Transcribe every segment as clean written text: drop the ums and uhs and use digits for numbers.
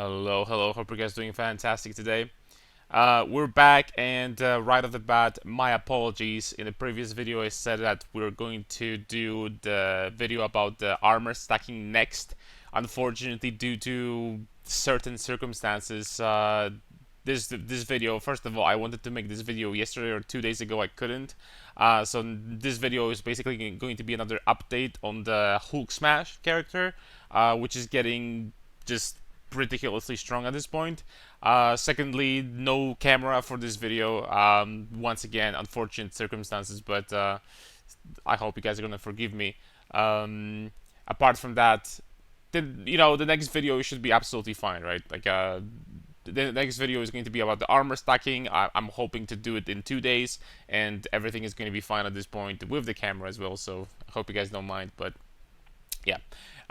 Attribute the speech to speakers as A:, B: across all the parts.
A: Hello, hello. Hope you guys doing fantastic today. We're back, and right off the bat, my apologies. In the previous video, I said that we are going to do the video about the armor stacking next. Unfortunately, due to certain circumstances, this video. First of all, I wanted to make this video yesterday or 2 days ago. I couldn't. So this video is basically going to be another update on the HulkSmash character, which is getting just ridiculously strong at this point. Secondly, no camera for this video. Once again, unfortunate circumstances, but I hope you guys are gonna forgive me. Apart from that, the next video should be absolutely fine, right? The next video is going to be about the armor stacking. I'm hoping to do it in 2 days, and everything is going to be fine at this point with the camera as well. So I hope you guys don't mind, but yeah.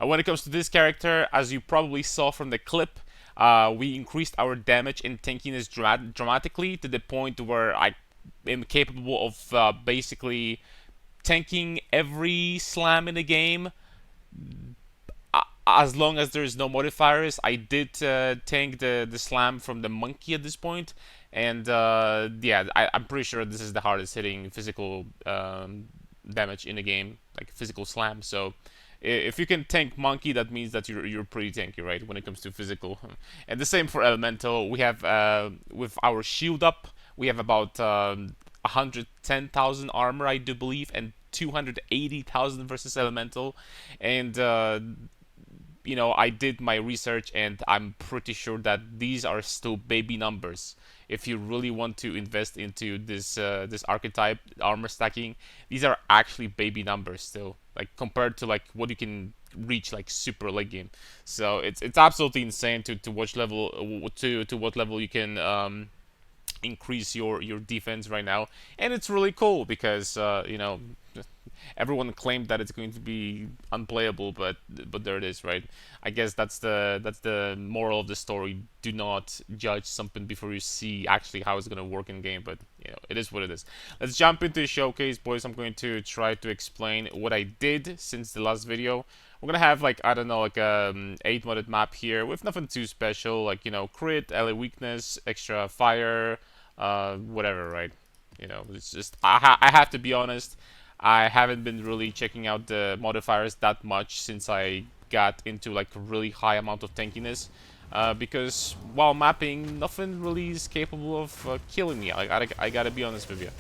A: When it comes to this character, as you probably saw from the clip, we increased our damage and tankiness dramatically to the point where I am capable of basically tanking every slam in the game as long as there's no modifiers. I did tank the slam from the monkey at this point, and yeah, I'm pretty sure this is the hardest hitting physical damage in the game, like physical slam. So if you can tank monkey, that means that you're pretty tanky, right? When it comes to physical, and the same for elemental. We have with our shield up, we have about 110,000 armor, I do believe, and 280,000 versus elemental, and I did my research, and I'm pretty sure that these are still baby numbers. If you really want to invest into this archetype armor stacking, these are actually baby numbers still, like compared to like what you can reach like super late game. So it's absolutely insane to watch level to what level you can increase your defense right now, and it's really cool because everyone claimed that it's going to be unplayable, but there it is, right? I guess that's the moral of the story. Do not judge something before you see actually how it's going to work in game, but it is what it is. Let's jump into the showcase, boys. I'm going to try to explain what I did since the last video. We're gonna have like, I don't know, like a 8 modded map here with nothing too special, like crit, ally weakness, extra fire, whatever, right? It's just I have to be honest. I haven't been really checking out the modifiers that much since I got into like a really high amount of tankiness. Because while mapping, nothing really is capable of killing me. I gotta be honest with you.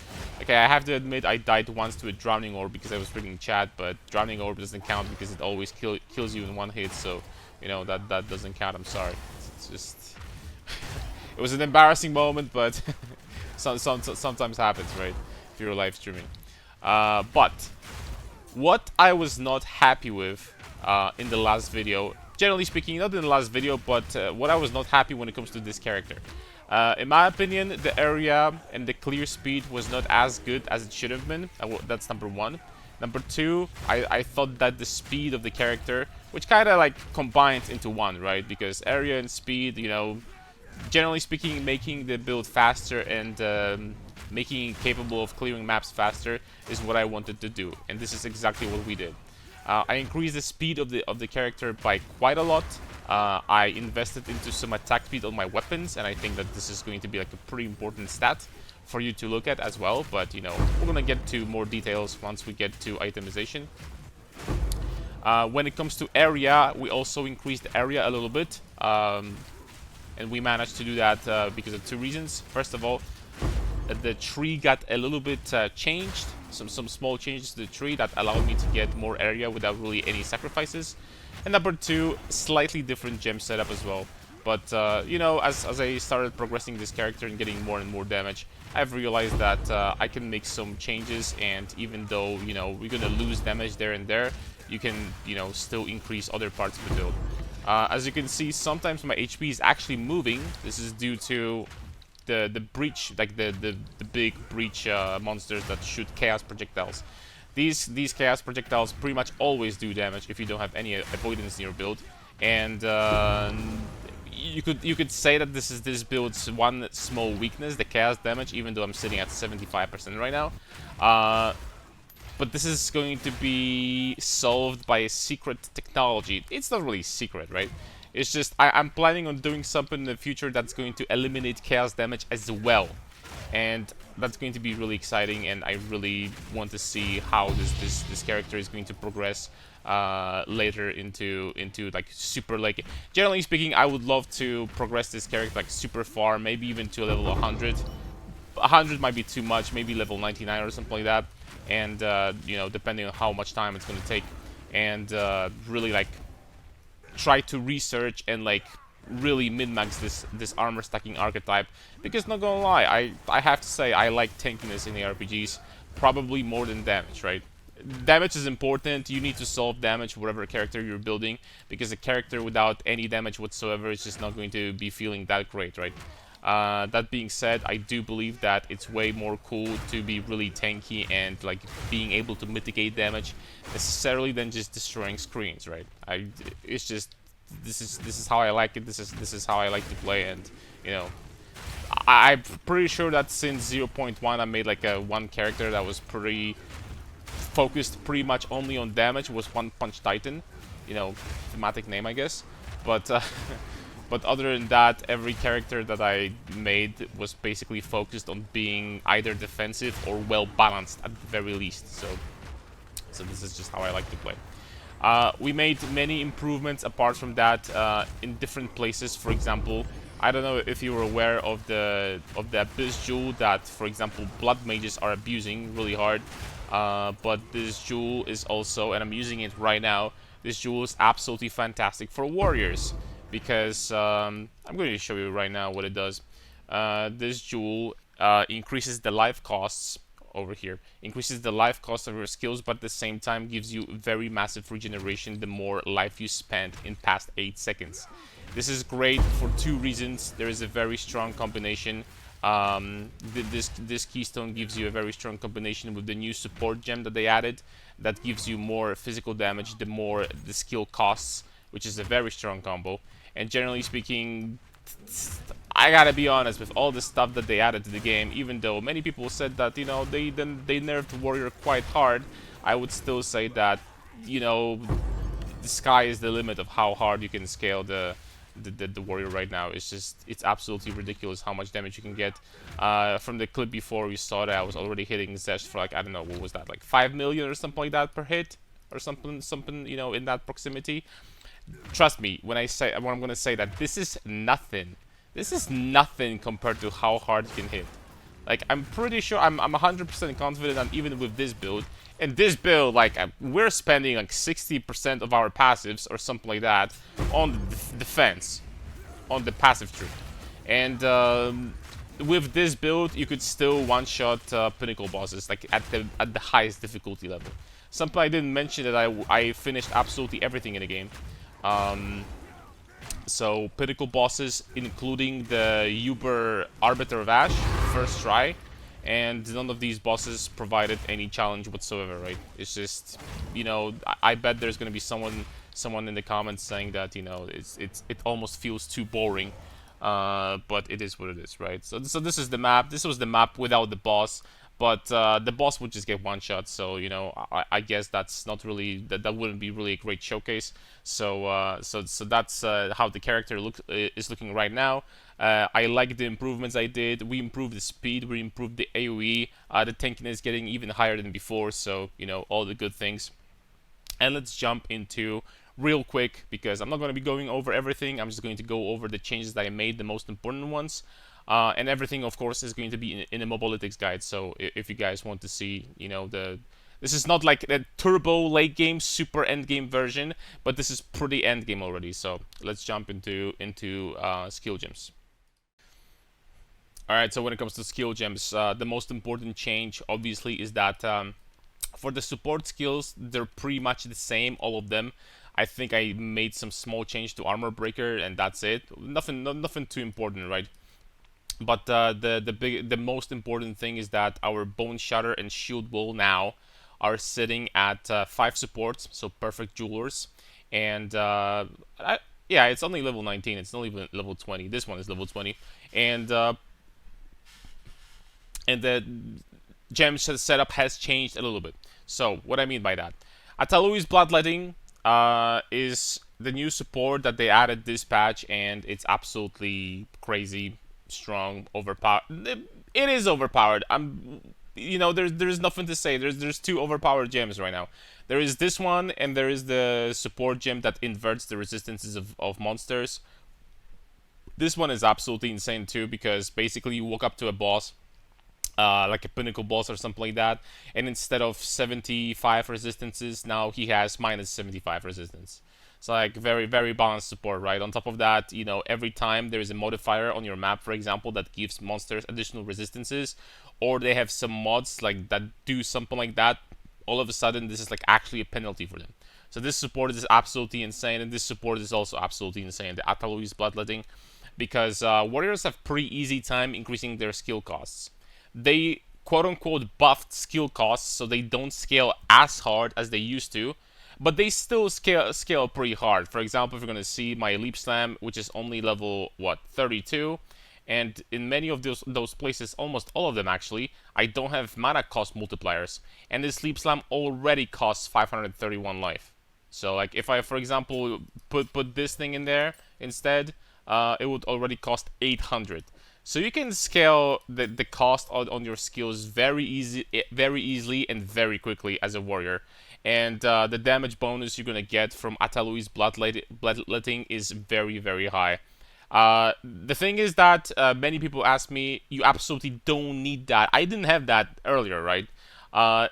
A: Okay, I have to admit I died once to a drowning orb because I was freaking chat, but drowning orb doesn't count because it always kills you in one hit. So that doesn't count. I'm sorry. It's just it was an embarrassing moment, but sometimes happens, right? If you're live streaming. But what I was not happy with in the last video, generally speaking, not in the last video, but what I was not happy when it comes to this character. In my opinion, the area and the clear speed was not as good as it should have been. That's number one. Number two, I thought that the speed of the character, which kind of like combines into one, right? Because area and speed, generally speaking, making the build faster and making it capable of clearing maps faster is what I wanted to do, and this is exactly what we did. I increased the speed of the character by quite a lot. I invested into some attack speed on my weapons, and I think that this is going to be like a pretty important stat for you to look at as well. But we're gonna get to more details once we get to itemization. When it comes to area, we also increased the area a little bit, and we managed to do that because of two reasons. First of all, the tree got a little bit changed, some small changes to the tree that allowed me to get more area without really any sacrifices. And number two, slightly different gem setup as well. But as I started progressing this character and getting more and more damage, I've realized that I can make some changes, and even though we're gonna lose damage there and there, you can still increase other parts of the build. As you can see, sometimes my HP is actually moving. This is due to the breach, like the big breach monsters that shoot chaos projectiles. These chaos projectiles pretty much always do damage if you don't have any avoidance in your build, and you could say that this is this build's one small weakness, the chaos damage, even though I'm sitting at 75% right now. But this is going to be solved by a secret technology. It's not really secret, right? It's just I'm planning on doing something in the future that's going to eliminate chaos damage as well, and that's going to be really exciting. And I really want to see how this character is going to progress later into like super, like generally speaking, I would love to progress this character like super far, maybe even to a level 100. 100 might be too much, maybe level 99 or something like that, and you know, depending on how much time it's going to take, and really like try to research and like really min-max this armor stacking archetype, because not gonna lie, I have to say I like tankiness in the RPGs probably more than damage, right? Damage is important. You need to solve damage whatever character you're building, because a character without any damage whatsoever is just not going to be feeling that great, right? That being said, I do believe that it's way more cool to be really tanky and like being able to mitigate damage necessarily than just destroying screens, right? It's just this is how I like it. This is how I like to play, and you know, I'm pretty sure that since 0.1 I made like a one character that was pretty focused pretty much only on damage, was One Punch Titan, you know, thematic name I guess, but but other than that, every character that I made was basically focused on being either defensive or well balanced at the very least. So this is just how I like to play. We made many improvements apart from that in different places. For example, I don't know if you were aware of the Abyss Jewel that, for example, blood mages are abusing really hard. But this jewel is also, and I'm using it right now, this jewel is absolutely fantastic for warriors, because I'm going to show you right now what it does. This jewel increases the life costs over here, increases the life cost of your skills, but at the same time gives you very massive regeneration the more life you spend in past 8 seconds. This is great for two reasons. There is a very strong combination. This keystone gives you a very strong combination with the new support gem that they added, that gives you more physical damage the more the skill costs, which is a very strong combo. And generally speaking, I gotta be honest, with all the stuff that they added to the game, even though many people said that, you know, they nerfed Warrior quite hard, I would still say that, you know, the sky is the limit of how hard you can scale the warrior right now. It's just, it's absolutely ridiculous how much damage you can get. From the clip before we saw that I was already hitting Xesht for like, I don't know, what was that, like 5 million or something like that per hit, or something, you know, in that proximity. Trust me when I'm gonna say that this is nothing. This is nothing compared to how hard you can hit. Like, I'm pretty sure, I'm 100% confident that even with this build, and this build, like, we're spending like 60% of our passives or something like that on the defense, on the passive tree. And with this build, you could still one-shot pinnacle bosses, like at the highest difficulty level. Something I didn't mention, that I finished absolutely everything in the game. So pinnacle bosses, including the Uber Arbiter of Ash, first try, and none of these bosses provided any challenge whatsoever, right? It's just, you know, I bet there's gonna be someone in the comments saying that, you know, it almost feels too boring, but it is what it is, right? So this is the map. This was the map without the boss. But the boss would just get one shot, so you know, I guess that's not really, that wouldn't be really a great showcase. So so that's how the character is looking right now. I like the improvements I did. We improved the speed, we improved the AOE, the tankiness getting even higher than before. So you know, all the good things. And let's jump into real quick, because I'm not going to be going over everything. I'm just going to go over the changes that I made, the most important ones. And everything, of course, is going to be in a mobalytics guide. So if you guys want to see, you know, this is not like a turbo late game, super end game version, but this is pretty end game already. So let's jump into skill gems. All right. So when it comes to skill gems, the most important change, obviously, is that for the support skills, they're pretty much the same, all of them. I think I made some small change to armor breaker, and that's it. Nothing too important, right? But the most important thing is that our Bone Shatter and Shield Wall now are sitting at 5 supports, so perfect jewelers. And yeah, it's only level 19. It's not even level 20. This one is level 20, and the gem setup has changed a little bit. So what I mean by that, Atalui's Bloodletting is the new support that they added this patch, and it's absolutely crazy, strong, overpowered. It is overpowered. There's nothing to say. There's two overpowered gems right now. There is this one, and there is the support gem that inverts the resistances of monsters. This one is absolutely insane too, because basically you walk up to a boss, like a pinnacle boss or something like that, and instead of 75 resistances, now he has minus 75 resistance. So like very very balanced support, right? On top of that, every time there is a modifier on your map, for example, that gives monsters additional resistances, or they have some mods like that do something like that, all of a sudden this is like actually a penalty for them. So this support is absolutely insane, and this support is also absolutely insane. The Atalui's Bloodletting, because warriors have pretty easy time increasing their skill costs. They quote unquote buffed skill costs, so they don't scale as hard as they used to, but they still scale pretty hard. For example, if you're gonna see my Leap Slam, which is only level 32, and in many of those places, almost all of them actually, I don't have mana cost multipliers, and this Leap Slam already costs 531 life. So like if I, for example, put this thing in there instead, it would already cost 800. So you can scale the cost on your skills very easily and very quickly as a warrior. And the damage bonus you're gonna get from Atalui's Bloodletting is very very high. The thing is that many people ask me, you absolutely don't need that. I didn't have that earlier, right?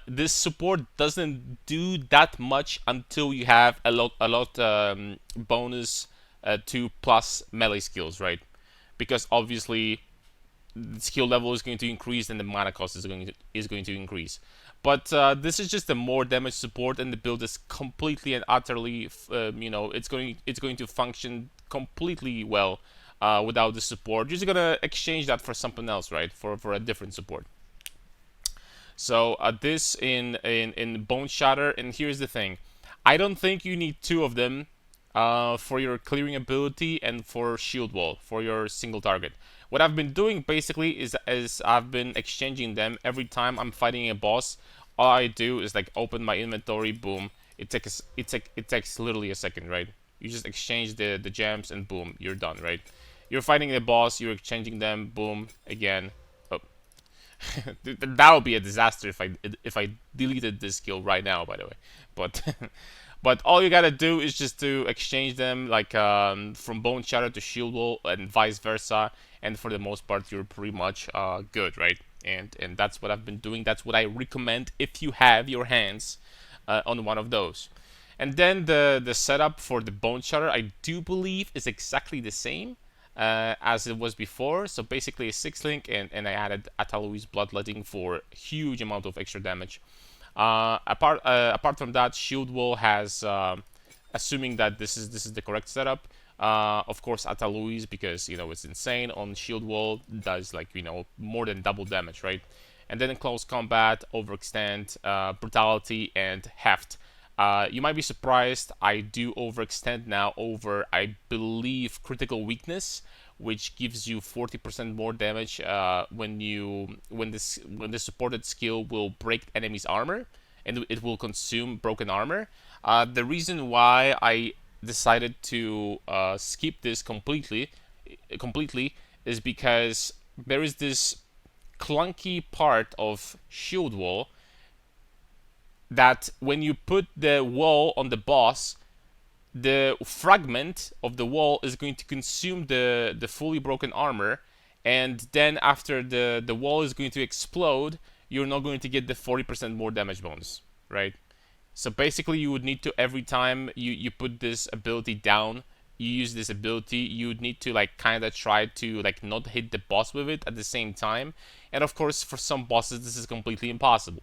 A: This support doesn't do that much until you have a lot bonus 2+ melee skills, right? Because obviously the skill level is going to increase and the mana cost is going to increase. But this is just a more damage support, and the build is completely and utterly, it's going to function completely well without the support. You're just gonna exchange that for something else, right? For a different support. So this in Bone Shatter, and here's the thing, I don't think you need two of them for your clearing ability and for shield wall for your single target. What I've been doing basically is I've been exchanging them every time I'm fighting a boss. All I do is like open my inventory, boom. It takes literally a second, right? You just exchange the gems and boom, you're done, right? You're fighting the boss, you're exchanging them, boom, again. Oh. That would be a disaster if I deleted this skill right now, by the way. But but all you gotta do is just to exchange them, like from Bone Shatter to Shield Wall and vice versa, and for the most part you're pretty much good, right? And that's what I've been doing. That's what I recommend if you have your hands on one of those. And then the setup for the Bone Shatter, I do believe, is exactly the same as it was before. So basically a 6-link, and I added Atalui's Bloodletting for a huge amount of extra damage. Apart from that, Shield Wall has, assuming that this is the correct setup, of course Atalui's, because it's insane on Shield Wall, does like more than double damage, right? And then in close combat, Overextend, Brutality, and Heft. You might be surprised, I do Overextend now over, I believe, Critical Weakness, which gives you 40% more damage when the supported skill will break enemy's armor, and it will consume broken armor. The reason why I decided to skip this completely is because there is this clunky part of Shield Wall that when you put the wall on the boss, the fragment of the wall is going to consume the fully broken armor, and then after the wall is going to explode, you're not going to get the 40% more damage bonus, right? So basically you would need to, every time you put this ability down, you use this ability, you would need to like kind of try to like not hit the boss with it at the same time. And of course for some bosses this is completely impossible.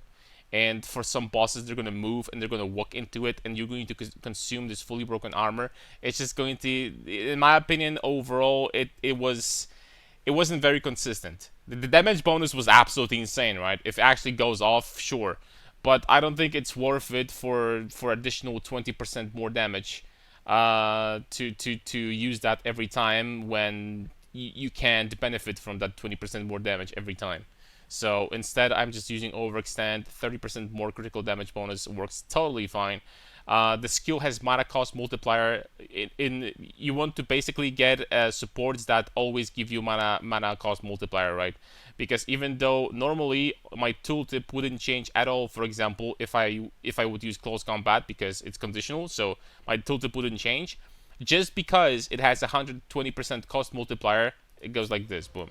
A: And for some bosses, they're going to move and they're going to walk into it, and you're going to consume this fully broken armor. It's just going to, in my opinion, overall, it wasn't very consistent. The damage bonus was absolutely insane, right? If it actually goes off, sure. But I don't think it's worth it for additional 20% more damage to use that every time when you can't benefit from that 20% more damage every time. So instead, I'm just using Overextend. 30% more critical damage bonus works totally fine. The skill has mana cost multiplier. You want to basically get supports that always give you mana cost multiplier, right? Because even though normally my tooltip wouldn't change at all, for example, if I would use close combat because it's conditional, so my tooltip wouldn't change. Just because it has 120% cost multiplier, it goes like this, boom.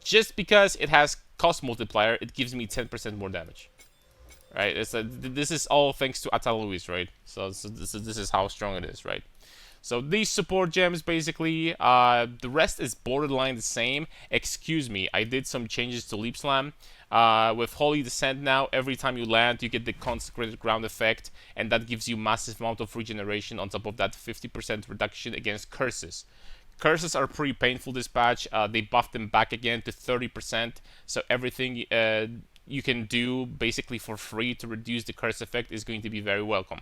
A: Just because it has cost multiplier, it gives me 10% more damage. Right? This is all thanks to Ataluis, right? So this is how strong it is, right? So these support gems, basically, the rest is borderline the same. Excuse me, I did some changes to Leap Slam. With Holy Descent now, every time you land, you get the Consecrated Ground effect, and that gives you massive amount of regeneration on top of that 50% reduction against curses. Curses are pretty painful this patch. They buffed them back again to 30%, so everything you can do basically for free to reduce the curse effect is going to be very welcome.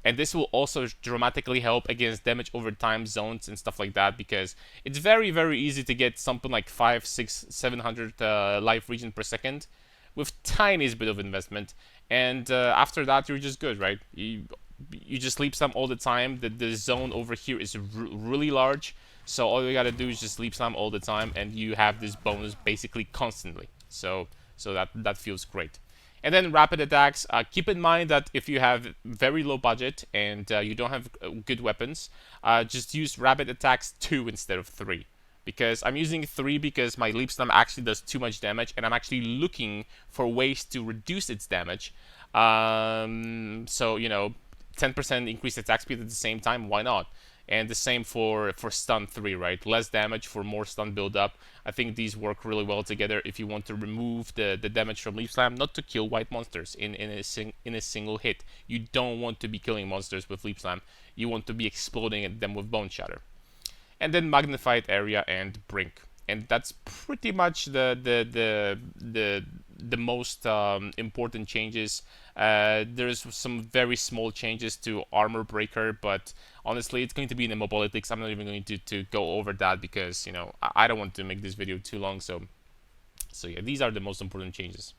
A: And this will also dramatically help against damage over time zones and stuff like that, because it's very, very easy to get something like 5, 6, 700 life regen per second with tiniest bit of investment. And after that, you're just good, right? You just sleep slam all the time. The zone over here is really large, so all you gotta do is just sleep slam all the time, and you have this bonus basically constantly. So that feels great. And then rapid attacks. Keep in mind that if you have very low budget and you don't have good weapons, just use rapid attacks 2 instead of 3. Because I'm using 3 because my leap slam actually does too much damage, and I'm actually looking for ways to reduce its damage. So, you know, 10% increased attack speed at the same time, why not? And the same for stun 3, right? Less damage for more stun build up. I think these work really well together if you want to remove the damage from Leap Slam, not to kill white monsters in a single hit. You don't want to be killing monsters with Leap Slam. You want to be exploding them with Bone Shatter. And then Magnified Area and Brink. And that's pretty much the most important changes. There's some very small changes to Armor Breaker, but honestly, it's going to be in the Mobilitics. I'm not even going to go over that because, you know, I don't want to make this video too long. So yeah, these are the most important changes.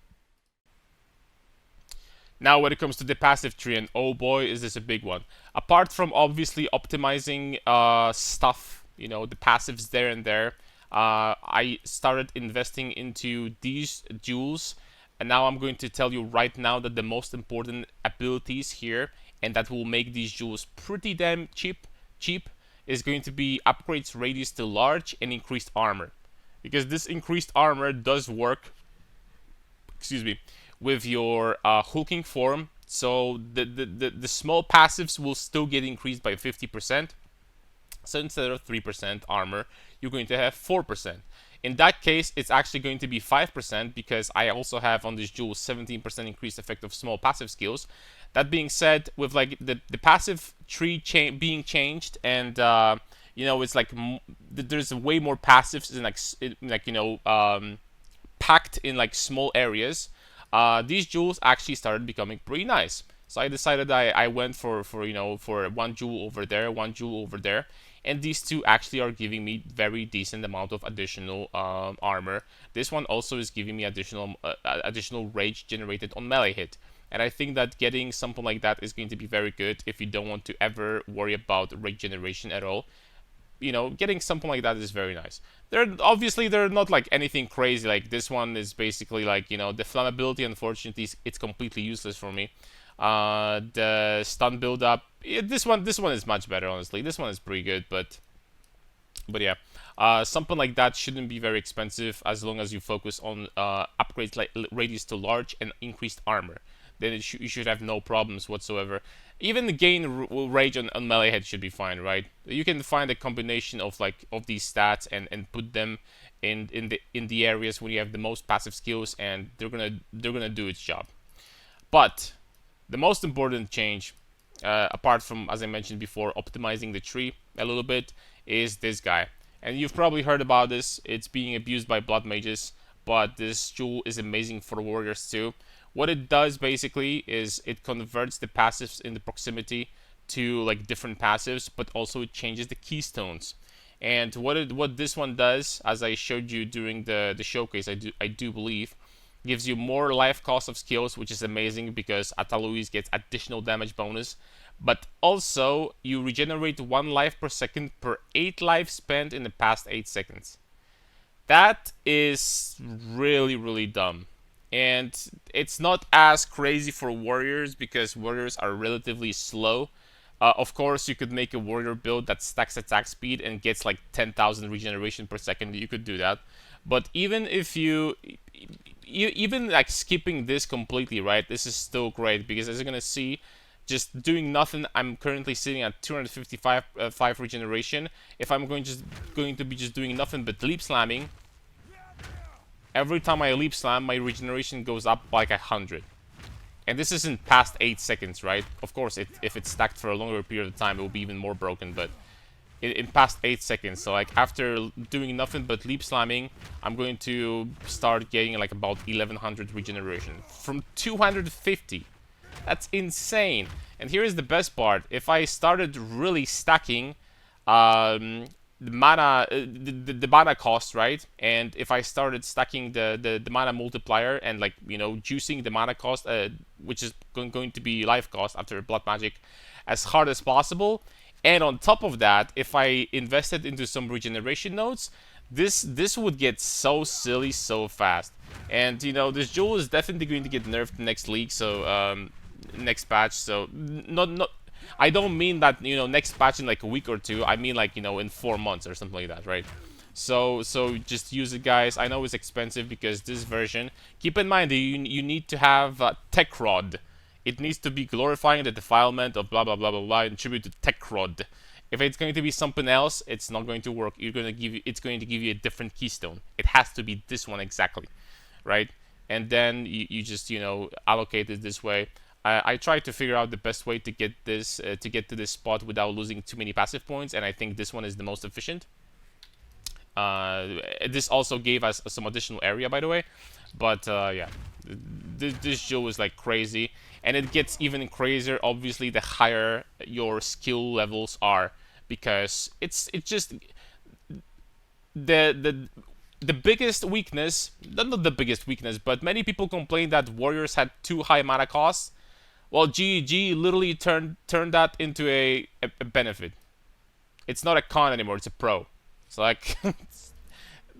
A: Now, when it comes to the passive tree, and oh boy, is this a big one. Apart from obviously optimizing stuff, you know, the passives there and there, I started investing into these jewels, and now I'm going to tell you right now that the most important abilities here, and that will make these jewels pretty damn cheap, is going to be upgrades radius to large and increased armor. Because this increased armor does work, excuse me, with your hulking form. So the small passives will still get increased by 50%. So instead of 3% armor, you're going to have 4%. In that case, it's actually going to be 5% because I also have on this jewel 17% increased effect of small passive skills. That being said, with like the passive tree being changed, and you know, it's like there's way more passives in like you know, packed in like small areas. These jewels actually started becoming pretty nice. So I decided I went for you know, for one jewel over there, one jewel over there, and these two actually are giving me very decent amount of additional armor. This one also is giving me additional rage generated on melee hit. And I think that getting something like that is going to be very good if you don't want to ever worry about rage generation at all. You know, getting something like that is very nice. They're not like anything crazy. Like this one is basically like, you know, the flammability, unfortunately, it's completely useless for me. The stun build up, this one is much better, honestly. This one is pretty good, but yeah, something like that shouldn't be very expensive as long as you focus on upgrades like radius to large and increased armor. Then you should have no problems whatsoever. Even the gain rage on melee head should be fine, right? You can find a combination of these stats and put them in the areas where you have the most passive skills, and they're gonna do its job. But the most important change, apart from, as I mentioned before, optimizing the tree a little bit, is this guy. And you've probably heard about this. It's being abused by blood mages, but this jewel is amazing for warriors too. What it does basically is it converts the passives in the proximity to like different passives, but also it changes the keystones. And what this one does, as I showed you during the showcase, I do believe, gives you more life cost of skills, which is amazing because Ataluis gets additional damage bonus. but also you regenerate 1 life per second per 8 life spent in the past 8 seconds. That is really, really dumb. And it's not as crazy for warriors because warriors are relatively slow. Of course, you could make a warrior build that stacks attack speed and gets like 10,000 regeneration per second. You could do that. But even if even like skipping this completely, right? This is still great because as you're gonna see, just doing nothing, I'm currently sitting at 255 5 regeneration. If I'm going to be just doing nothing but leap slamming, every time I leap slam, my regeneration goes up by like 100. And this isn't past 8 seconds, right? Of course, if it's stacked for a longer period of time, it will be even more broken, but in past 8 seconds. So like after doing nothing but leap slamming, I'm going to start getting like about 1100 regeneration from 250. That's insane. And here is the best part. If I started really stacking the mana the mana cost, right? And if I started stacking the mana multiplier and like, you know, juicing the mana cost, which is going to be life cost after blood magic, as hard as possible, and on top of that, if I invested into some regeneration nodes, this would get so silly so fast. And you know, this jewel is definitely going to get nerfed next league, so next patch. So not I don't mean that, you know, next patch in like a week or two. I mean like, you know, in 4 months or something like that, right? So just use it, guys. I know it's expensive because this version. Keep in mind that you need to have Tech Rod. It needs to be glorifying the defilement of blah blah blah blah blah in tribute to Tech Rod. If it's going to be something else, it's not going to work. It's going to give you a different keystone. It has to be this one exactly, right? And then you just, you know, allocate it this way. I tried to figure out the best way to get this to get to this spot without losing too many passive points, and I think this one is the most efficient. This also gave us some additional area, by the way, but yeah, this jewel is like crazy, and it gets even crazier obviously the higher your skill levels are, because it's just the biggest weakness, not the biggest weakness, but many people complain that warriors had too high mana costs. Well, GEG literally turned that into a benefit. It's not a con anymore, it's a pro. It's like,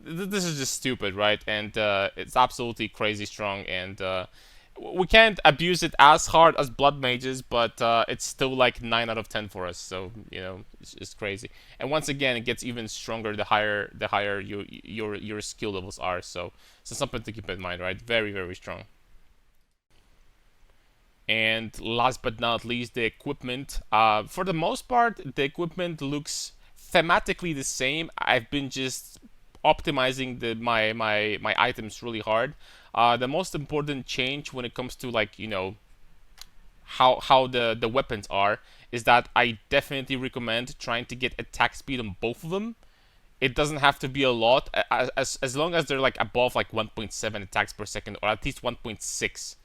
A: this is just stupid, right? And it's absolutely crazy strong, and we can't abuse it as hard as blood mages, but it's still like 9 out of 10 for us. So, you know, it's crazy. And once again, it gets even stronger the higher your skill levels are. So something to keep in mind, right? Very, very strong. And last but not least, the equipment. For the most part, the equipment looks thematically the same. I've been just optimizing my items really hard. The most important change when it comes to, like, you know, how the weapons are is that I definitely recommend trying to get attack speed on both of them. It doesn't have to be a lot, as long as they're like above like 1.7 attacks per second, or at least 1.6,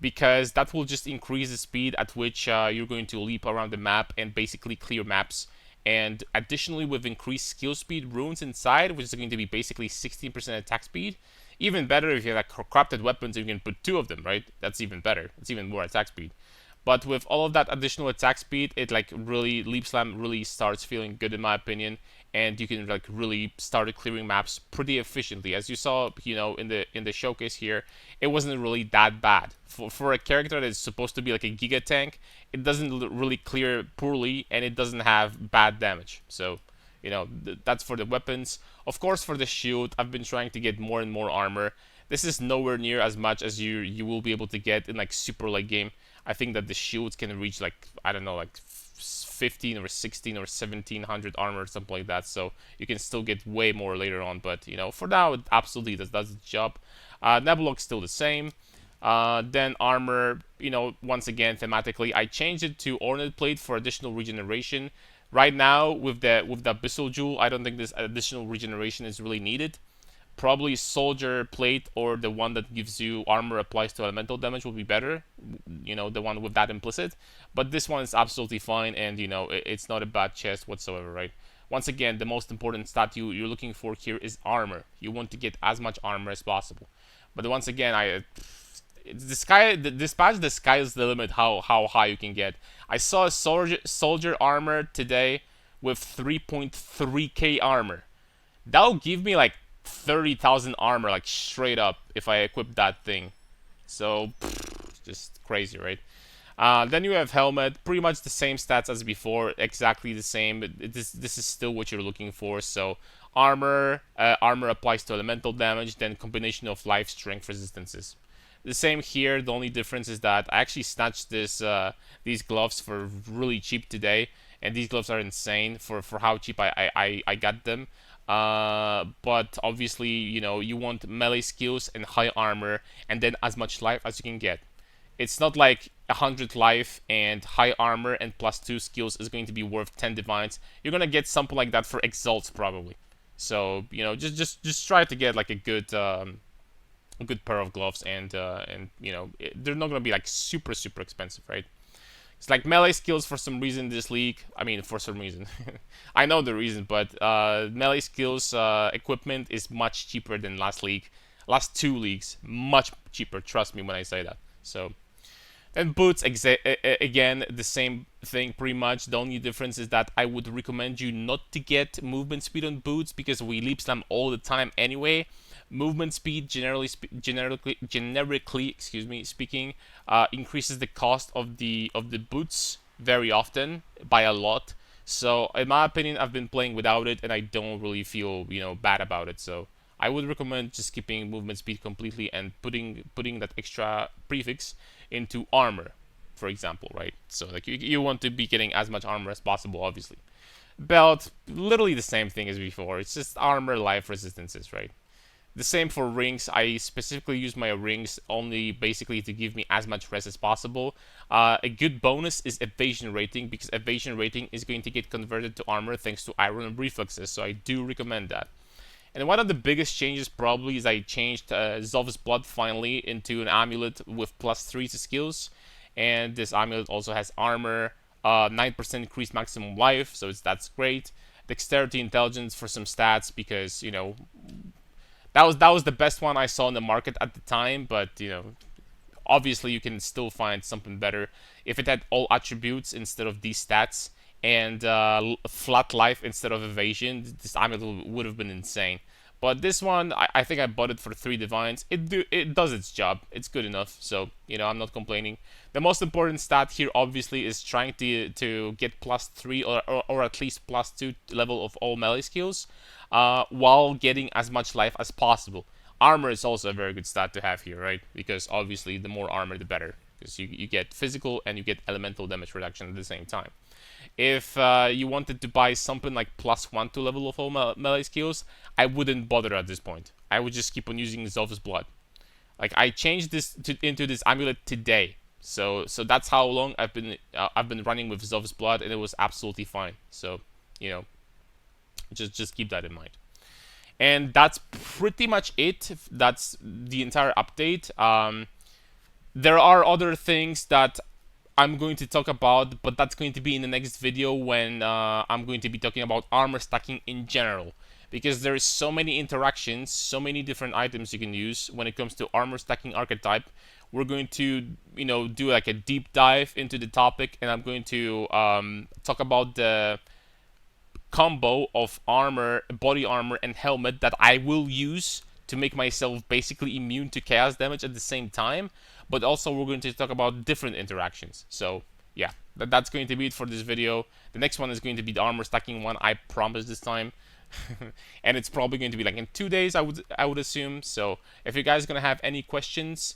A: because that will just increase the speed at which you're going to leap around the map and basically clear maps. And additionally, with increased skill speed runes inside, which is going to be basically 16% attack speed. Even better if you have like crafted weapons, you can put 2 of them, right? That's even better. It's even more attack speed. But with all of that additional attack speed, it like really, leap slam really starts feeling good in my opinion, and you can like really start clearing maps pretty efficiently. As you saw, you know, in the showcase here, it wasn't really that bad for a character that is supposed to be like a giga tank. It doesn't really clear poorly, and it doesn't have bad damage. So, you know, that's for the weapons. Of course, for the shield, I've been trying to get more and more armor. This is nowhere near as much as you will be able to get in like super late game. I think that the shields can reach like, I don't know, like 15 or 16 or 1700 armor or something like that. So you can still get way more later on. But, you know, for now, it absolutely does the job. Nebulok's still the same. Then armor, you know, once again, thematically, I changed it to Ornate Plate for additional regeneration. Right now, with the Abyssal Jewel, I don't think this additional regeneration is really needed. Probably Soldier Plate, or the one that gives you armor applies to elemental damage, will be better. You know, the one with that implicit. But this one is absolutely fine, and, you know, it's not a bad chest whatsoever, right? Once again, the most important stat you're looking for here is armor. You want to get as much armor as possible. But once again, the sky. This patch, the sky is the limit. How high you can get. I saw a soldier armor today with 3.3k armor. That'll give me like 30,000 armor, like straight up, if I equip that thing. So, just crazy, right? Then you have helmet, pretty much the same stats as before, exactly the same. This is still what you're looking for. So armor, armor applies to elemental damage, then combination of life, strength, resistances. The same here. The only difference is that I actually snatched these gloves for really cheap today, and these gloves are insane for how cheap I got them. But obviously, you want melee skills and high armor, and then as much life as you can get. It's not like 100 life and high armor and +2 skills is going to be worth 10 divines. You're gonna get something like that for exalts probably. So just try to get like a good pair of gloves, and they're not gonna be like super expensive, right? It's like melee skills for some reason this league. I mean, for some reason, I know the reason, but melee skills equipment is much cheaper than last league. Last two leagues, much cheaper. Trust me when I say that. So. And boots, again, the same thing pretty much. The only difference is that I would recommend you not to get movement speed on boots because we leap slam all the time anyway. Movement speed, generically, excuse me, speaking, increases the cost of the boots very often by a lot. So in my opinion, I've been playing without it, and I don't really feel bad about it. So I would recommend just skipping movement speed completely and putting that extra prefix into armor, for example, right? So like you want to be getting as much armor as possible, obviously. Belt, literally the same thing as before. It's just armor, life, resistances, right? The same for rings. I specifically use my rings only basically to give me as much res as possible. A good bonus is evasion rating, because evasion rating is going to get converted to armor thanks to iron reflexes, so I do recommend that. And one of the biggest changes probably is I changed Zolf's Blood finally into an amulet with +3 to skills. And this amulet also has armor, 9% increased maximum life, so that's great. Dexterity, intelligence for some stats, because, that was the best one I saw in the market at the time, but, obviously you can still find something better. If it had all attributes instead of these stats, and flat life instead of evasion, this amulet would have been insane. But this one, I think I bought it for 3 divines. It does its job. It's good enough, so I'm not complaining. The most important stat here obviously is trying to get +3 or at least +2 level of all melee skills, while getting as much life as possible. Armor is also a very good stat to have here, right? Because obviously the more armor the better, because you get physical and you get elemental damage reduction at the same time. If you wanted to buy something like +1 to level of all melee skills, I wouldn't bother at this point. I would just keep on using Zolf's Blood. Like, I changed this into this amulet today, so that's how long I've been running with Zolf's Blood, and it was absolutely fine. So just keep that in mind. And that's pretty much it. That's the entire update. There are other things that I'm going to talk about, but that's going to be in the next video when I'm going to be talking about armor stacking in general. Because there's so many interactions, so many different items you can use when it comes to armor stacking archetype. We're going to, do like a deep dive into the topic, and I'm going to talk about the combo of armor, body armor, and helmet that I will use to make myself basically immune to chaos damage at the same time. But also we're going to talk about different interactions. So yeah, that's going to be it for this video. The next one is going to be the armor stacking one, I promise this time. And it's probably going to be like in 2 days, I would assume. So if you guys are gonna have any questions,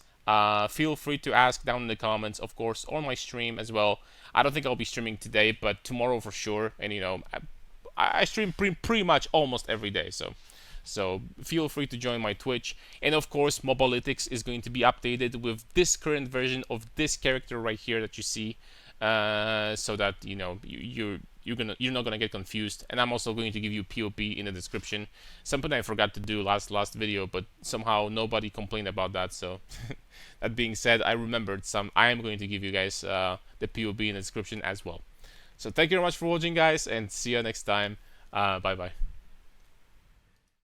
A: feel free to ask down in the comments, of course, or my stream as well. I don't think I'll be streaming today, but tomorrow for sure. And I stream pretty much almost every day, so feel free to join my Twitch. And of course, Mobalytics is going to be updated with this current version of this character right here that you see, so that you're not gonna get confused. And I'm also going to give you POP in the description, something I forgot to do last video, but somehow nobody complained about that. So that being said, I remembered some. I am going to give you guys the POP in the description as well. So thank you very much for watching, guys, and see you next time. Bye bye.